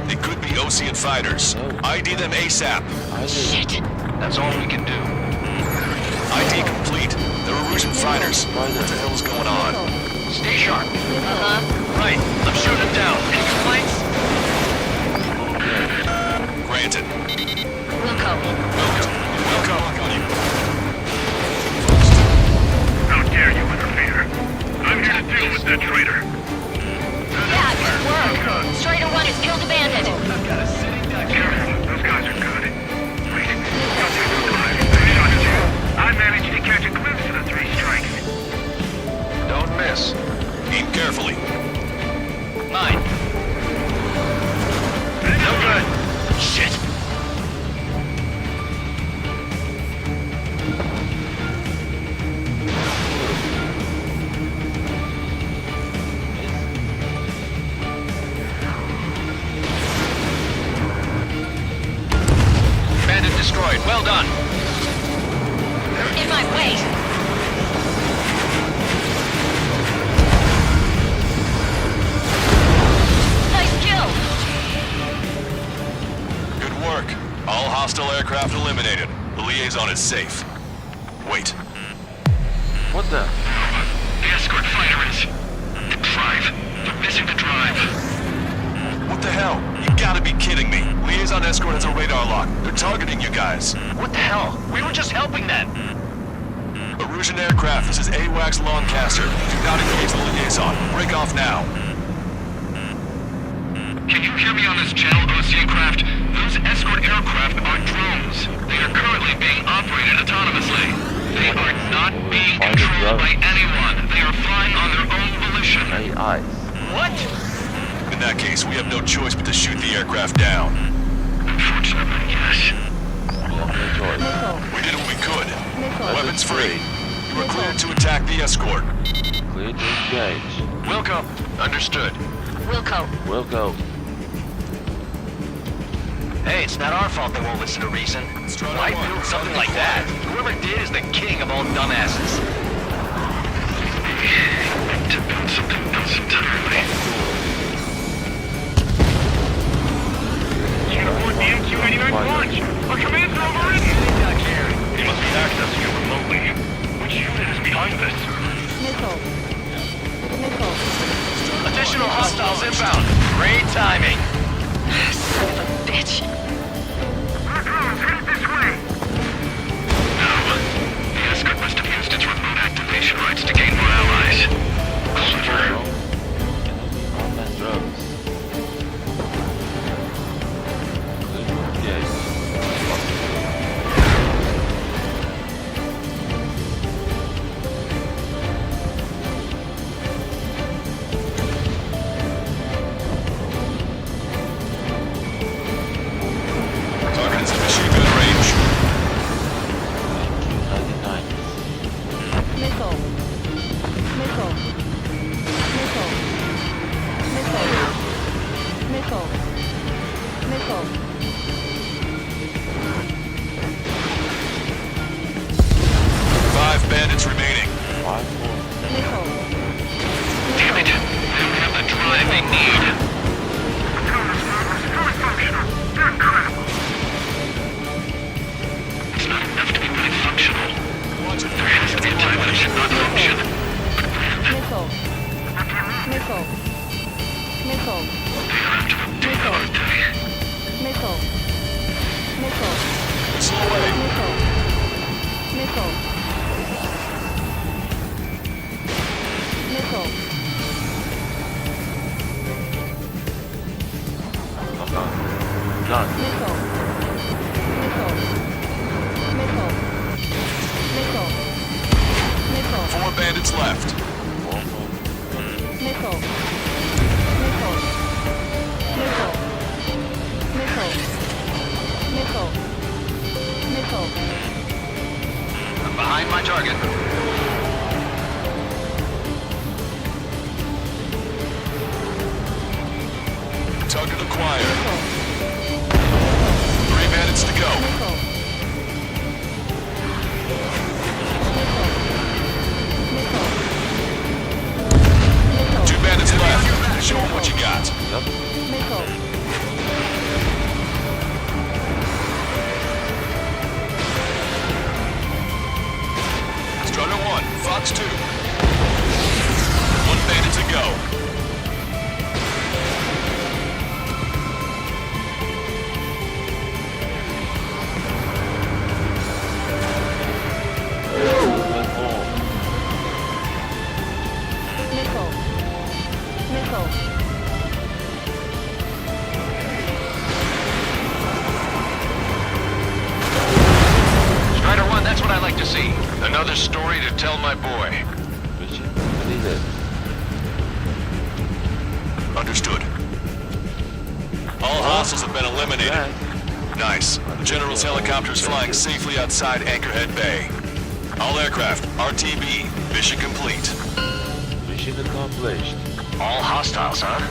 They could be Ocean fighters. No. ID them ASAP. Shit. That's all we can do. ID complete. They're Rougean fighters. What the hell's going on? Stay sharp. Uh-huh. Right. I'm shooting them down. Any complaints? Granted. Wilco. Welcome on you. How dare you interfere? I'm here to deal with that traitor. this. Aim carefully. Mine. No good. Shit. Bandit destroyed. Well done. In my way. Nice kill. Good work. All hostile aircraft eliminated. The liaison is safe. Wait. What the? The escort fighter is... the drive. They're missing the drive. What the hell? You gotta be kidding me. Liaison escort has a radar lock. They're targeting you guys. What the hell? We were just helping them. Erusian aircraft, this is AWACS Longcaster. Do not engage the liaison. Break off now. Can you hear me on this channel, Ocean Craft? Those escort aircraft are drones. They are currently being operated autonomously. They are not being controlled by anyone. They are flying on their own volition. AI. What? In that case, we have no choice but to shoot the aircraft down. Unfortunately, yes. We have no choice. Missile. We did what we could. Missile. Weapons free. You are cleared to attack the escort. Clear to engage. Wilco. Understood. Wilco. We'll go. Hey, it's not our fault they won't listen to reason. Why build something like that? Whoever did is the king of all dumbasses. To build something else entirely. Can't avoid the MQ-89 launch. Our commands are overridden. They must be accessing it remotely. Which unit is behind this? Missile. Missile. Additional hostiles inbound. Great timing. Son of a bitch. Our drones headed this way. No. The escort must have used its remote activation rights to gain more allies. Clever. Enemy drones. Clear to engage. Target is in machine gun range. MQ-99. Missile. Missile. Missile. Missile. Missile. Missile. 5 bandits remaining. 5-4. Missile. Damn it. They don't have the drive they need. Autonomous mode is fully functional. They're incredible. It's not enough to be really functional. There has to be a time when it should not function. Missile. Missile. Missile. They are after them day, aren't they? Missile. Missile. Slow away. Missile. Missile. Missile. Done. Missile. Missile. Missile. Missile. Missile. 4 bandits left. Missile. Missile. Missile. Missile. Missile. Missile. I'm behind my target. Target acquired. Missile. 3 bandits to go. Missile. Missile. 2 bandits left. Show them what you got. Missile. Strutter 1, Fox 2. 1 bandit to go. Missile. Missile. Strider 1, that's what I like to see. Another story to tell my boy. Mission completed. Understood. All hostiles have been eliminated. Nice. The General's helicopter is flying safely outside Anchorhead Bay. All aircraft, RTB, mission complete. Mission accomplished. All hostiles, huh?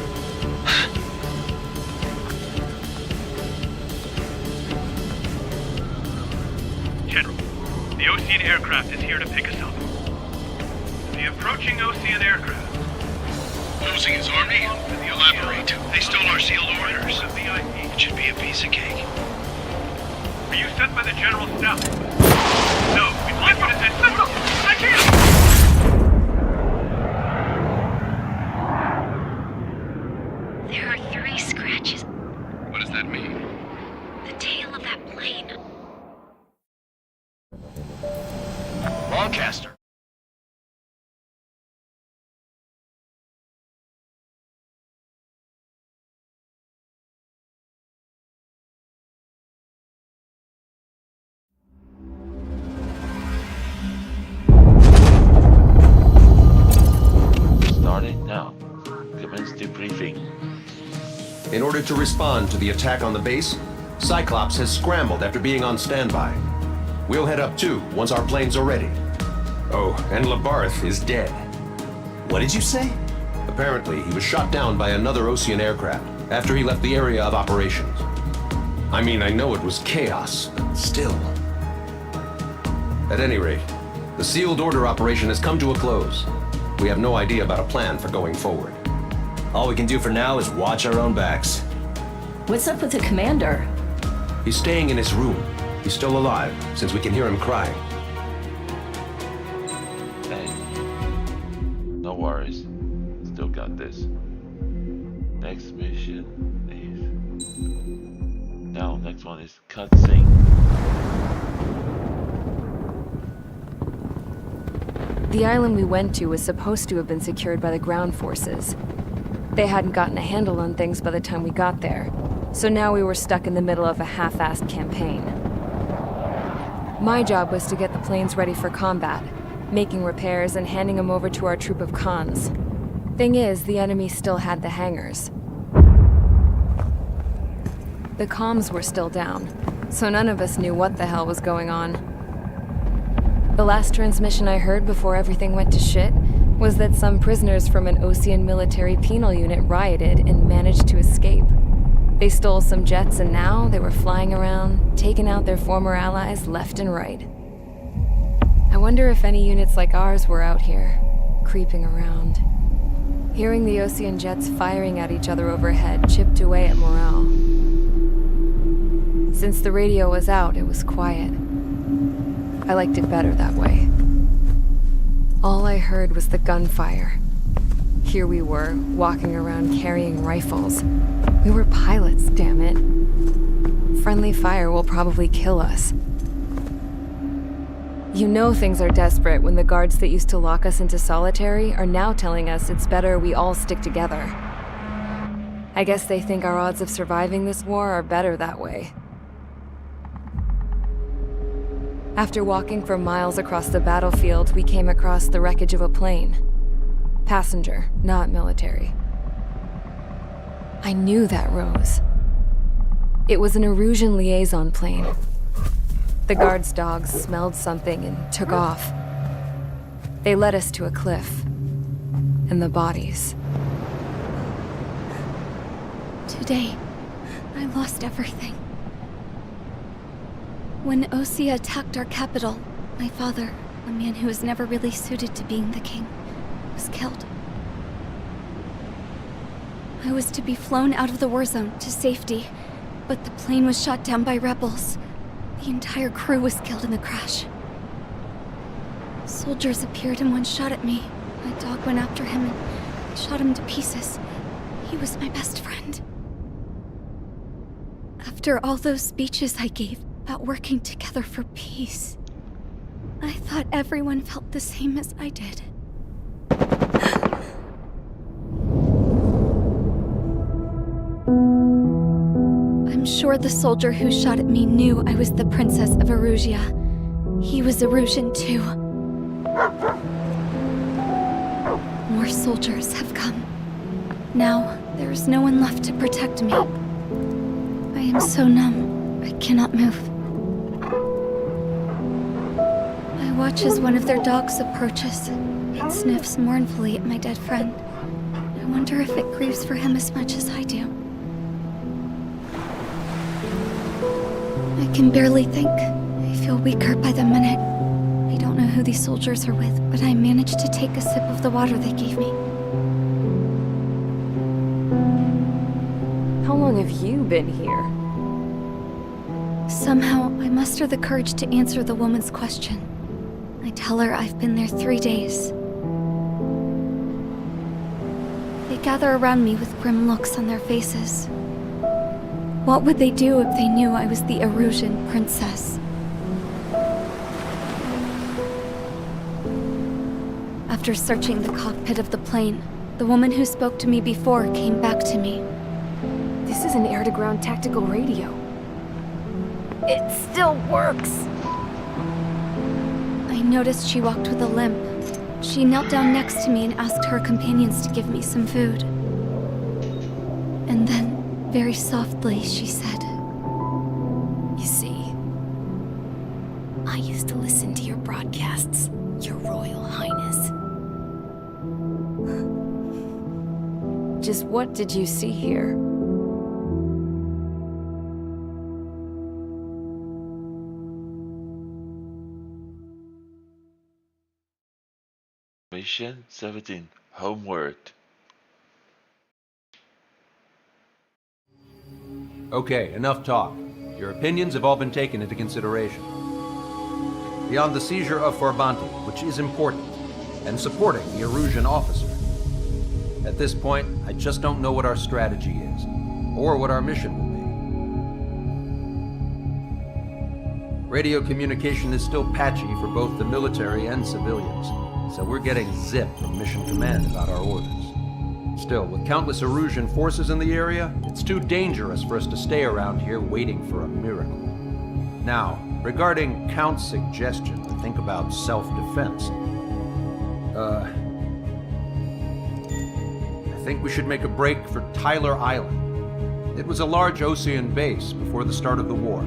General, the Ocean aircraft is here to pick us up. The approaching Ocean aircraft. Losing his army? Elaborate. They stole our sealed orders. It should be a piece of cake. Are you sent by the General's staff? No, we'd like you to send Central. I can't! There are 3 scratches. What does that mean? The tail of that plane. Lancaster. Starting now. Commence debriefing. In order to respond to the attack on the base, Cyclops has scrambled after being on standby. We'll head up too, once our planes are ready. Oh, and Labarth is dead. What did you say? Apparently, he was shot down by another Ocean aircraft after he left the area of operations. I mean, I know it was chaos, but still. At any rate, the sealed order operation has come to a close. We have no idea about a plan for going forward. All we can do for now is watch our own backs. What's up with the commander? He's staying in his room. He's still alive, since we can hear him crying. Hey. No worries. Still got this. Next mission is... Now, next one is cutscene. The island we went to was supposed to have been secured by the ground forces. They hadn't gotten a handle on things by the time we got there, so now we were stuck in the middle of a half-assed campaign. My job was to get the planes ready for combat, making repairs and handing them over to our troop of cons. Thing is, the enemy still had the hangars. The comms were still down, so none of us knew what the hell was going on. The last transmission I heard before everything went to shit was that some prisoners from an Ocean military penal unit rioted and managed to escape. They stole some jets and now they were flying around, taking out their former allies left and right. I wonder if any units like ours were out here, creeping around. Hearing the Ocean jets firing at each other overhead chipped away at morale. Since the radio was out, it was quiet. I liked it better that way. All I heard was the gunfire. Here we were, walking around carrying rifles. We were pilots, damn it. Friendly fire will probably kill us. You know things are desperate when the guards that used to lock us into solitary are now telling us it's better we all stick together. I guess they think our odds of surviving this war are better that way. After walking for miles across the battlefield, we came across the wreckage of a plane. Passenger, not military. I knew that rose. It was an Erusian liaison plane. The guard's dogs smelled something and took off. They led us to a cliff. And the bodies. Today, I lost everything. When Osea attacked our capital, my father, a man who was never really suited to being the king, was killed. I was to be flown out of the war zone to safety, but the plane was shot down by rebels. The entire crew was killed in the crash. Soldiers appeared and one shot at me. My dog went after him and shot him to pieces. He was my best friend. After all those speeches I gave about working together for peace, I thought everyone felt the same as I did. I'm sure the soldier who shot at me knew I was the Princess of Erusia. He was Erusian too. More soldiers have come. Now, there is no one left to protect me. I am so numb, I cannot move. I watch as one of their dogs approaches. It sniffs mournfully at my dead friend. I wonder if it grieves for him as much as I do. I can barely think. I feel weaker by the minute. I don't know who these soldiers are with, but I managed to take a sip of the water they gave me. How long have you been here? Somehow, I muster the courage to answer the woman's question. I tell her I've been there 3 days. They gather around me with grim looks on their faces. What would they do if they knew I was the Erusian princess? After searching the cockpit of the plane, the woman who spoke to me before came back to me. This is an air-to-ground tactical radio. It still works! I noticed she walked with a limp. She knelt down next to me and asked her companions to give me some food. And then, very softly, she said, You see, I used to listen to your broadcasts, Your Royal Highness. Just what did you see here? Mission 17. Homeward. Okay, enough talk. Your opinions have all been taken into consideration. Beyond the seizure of Forbanti, which is important, and supporting the Erusian officer. At this point, I just don't know what our strategy is, or what our mission will be. Radio communication is still patchy for both the military and civilians, so we're getting zip from Mission Command about our orders. Still, with countless Erusian forces in the area, it's too dangerous for us to stay around here waiting for a miracle. Now, regarding Count's suggestion to think about self-defense, I think we should make a break for Tyler Island. It was a large Osean base before the start of the war.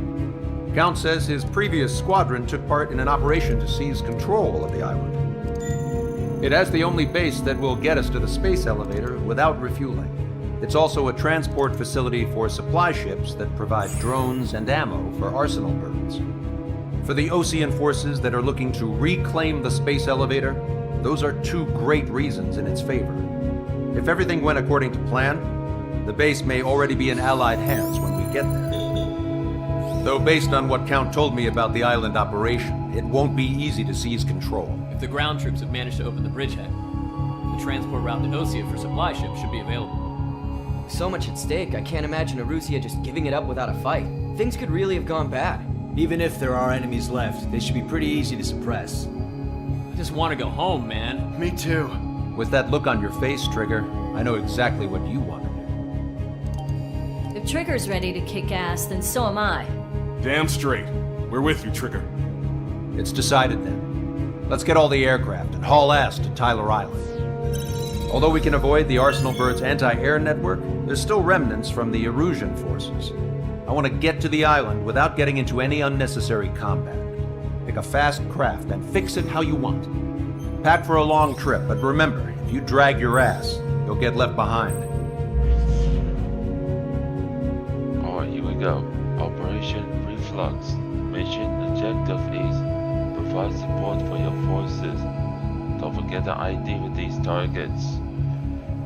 Count says his previous squadron took part in an operation to seize control of the island. It has the only base that will get us to the space elevator without refueling. It's also a transport facility for supply ships that provide drones and ammo for arsenal birds. For the Osean forces that are looking to reclaim the space elevator, those are two great reasons in its favor. If everything went according to plan, the base may already be in Allied hands when we get there. Though based on what Count told me about the island operation, it won't be easy to seize control. If the ground troops have managed to open the bridgehead, the transport route to Osea for supply ships should be available. With so much at stake, I can't imagine Erusia just giving it up without a fight. Things could really have gone bad. Even if there are enemies left, they should be pretty easy to suppress. I just want to go home, man. Me too. With that look on your face, Trigger, I know exactly what you want to do. If Trigger's ready to kick ass, then so am I. Damn straight. We're with you, Trigger. It's decided then. Let's get all the aircraft and haul ass to Tyler Island. Although we can avoid the Arsenal Bird's anti-air network, there's still remnants from the Erusian forces. I want to get to the island without getting into any unnecessary combat. Pick a fast craft and fix it how you want. Pack for a long trip, but remember, if you drag your ass, you'll get left behind. Alright, here we go. Operation Reflux. Mission objective is provide support for your forces. Don't forget the ID with these targets.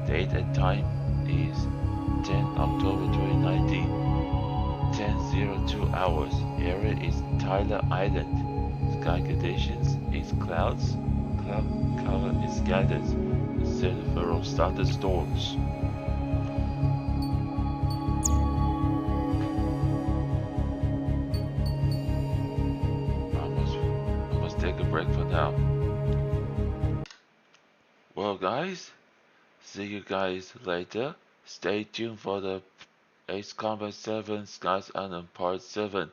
Date and time is 10 October 2019. 10:02 hours. Area is Tyler Island. Sky conditions is clouds. Cloud cover is scattered. Several thunderstorms. I must take a break for now. Well, guys, see you guys later. Stay tuned for the Ace Combat 7 Skies Unknown Part 7.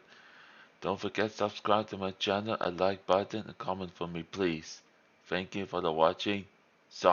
Don't forget to subscribe to my channel, a like button, and comment for me please. Thank you for the watching. Sarge.